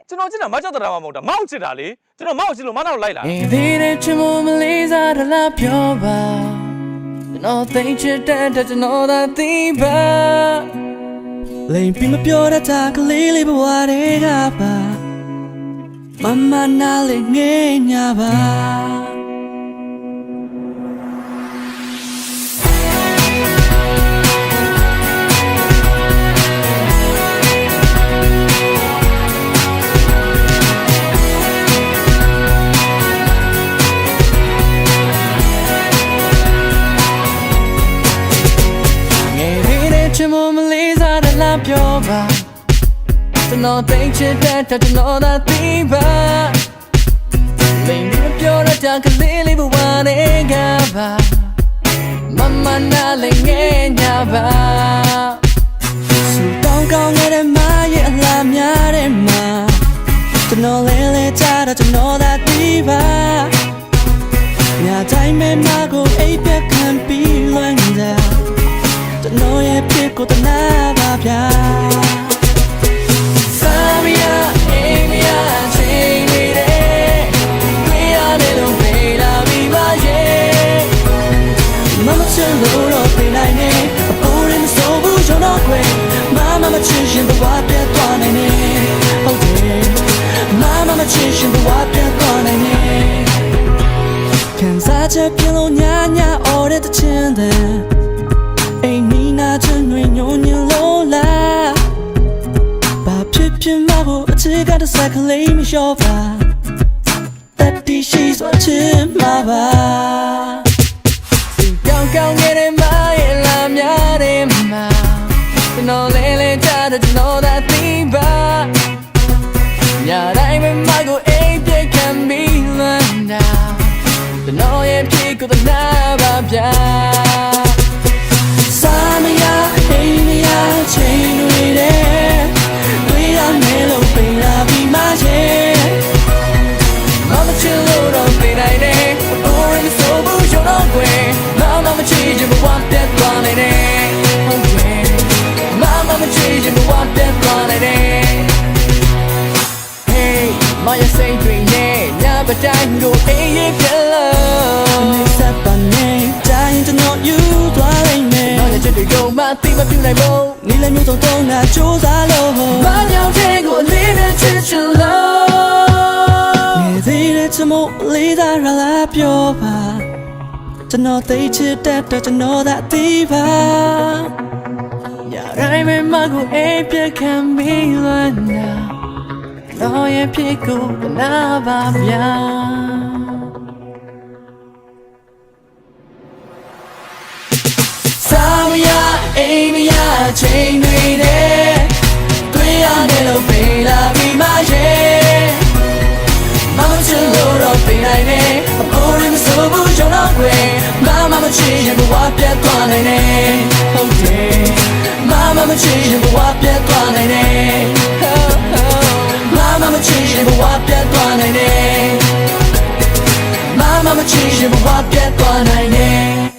ကျွန်တော်ချစ်တာမကြောက်တာမှမဟုတ်တာမောက်ချစ်တာလေကျွန်တော်မောက်ချစ်လို့မနောက်လိုက်လာဒီတဲ့ချင်မမလေးစားတလားပြောပါကျွန်တော်သိချစ်တဲ့ကျွန်တော်သာသိပါလိမ်ပြီးမပြောတတ်တာကလေးလေးဘဝတွေကပါမမနာလေးငဲ့ညာပါချင်မမလေးစားတလားပြောပါကျွန်တော်သိချစ်တဲ့ကျွန်တော်သာသိပါလိမ်ပြီးပြောတတ်တာကလေးလေးဘဝတွေကပါမမနာလေးငဲ့ညာပါစူတောင်းကောင်းတဲ့မရဲ့အလားများတဲ့မှာကျွန်တော်လေးလေးချတာကျွန်တော်သာသိပါညတိုင်းမဲ့မကိုအိပ်ပြခံပြီးလွမ်းကြကျွန်တော်ရဲ့ဖြစ်ကိုတနာပါဗျာစာမရအိမ်မရချိန်နေတယ်တွေ့ရတယ်လို့ပြေးလာပြီးပါရဲ့မမချင်လို့တော့ပြေးနိုင်နေအပေါ်ရင်မစိုးဘူးကျွန်တော်ခွေမမချင်ရှင်ဘဝပြတ်သွားနိုင်နေဟုတ်တယ်မမချင်ရှင်ဘဝပြတ်သွားနိုင်နေခံစားချက်ပြလို့ညာညာအော်တဲ့တချင်တဲ့အိမ်နီးနာချင်တွေညိုညင်လို့လားဘာဖြစ်ဖြစ်မဖို့အခြေကတစကလေးမလျှော့ပါတတိရှိစွာချင်မှာပါကောင်းကောင်းနေတဲ့မရဲ့လာများတဲ့မှာကျွန်တော်လေးလေးချတဲ့ကျွန်တော်သာသိပါညတိုင်းပဲမကိုအိမ်ပြည့်ခံပြီးလွမ်းတာကျွန်တော်ရဲ့ဖြစ်ကိုတနာပါဗျာချိန်တွေတဲ့တွေ့ရမယ်လို့ပြေးလာပြီးမှရဲ့မမချင်လို့တော့ပြေးနိုင်တယ်ဘိုးရင်းဆိုဘူးကျွန်တော်ကွယ်မမချင်ချင်ဘဝပြတ်သွားနိုင်တယ်ဟုတ်တယ်မမချင်ချင်ဘဝပြတ်သွားနိုင်တယ် Hey မရစိတ်တွေနဲ့ညပတိုင်းကိုအေးအေးပြလို့နေစပ်ပါနေတိုင်းကျွန်တော်ယူသွားနိုင်မယ်တော့ချစ်တွေကိုမသိမပြနိုင်ဘူး你来မျိုး种都拿就啥喽？把鸟飞过你的支持喽。你对的怎么离得让来表吧？真我对起的真我的地方。呀，来没马古一别看迷乱呀，我也屁股那把表。အိမ်မရချိန်တွေတဲ့တွေ့ရတယ်လို့ပြေးလာပြီးမှရဲ့မမချင်လို့တော့ပြေးနိုင်တယ်အပေါ်ရင်မစိုးဘူးကျွန်တော်ကွယ်မမချင်ရင်ဘဝပြတ်သွားနိုင်တယ်ဟုတ်တယ်မမချင်ရင်ဘဝပြတ်သွားနိုင်တယ်မမချင်ရင်ဘဝပြတ်သွားနိုင်တယ်မမချင်ရင်ဘဝပြတ်သွားနိုင်တယ်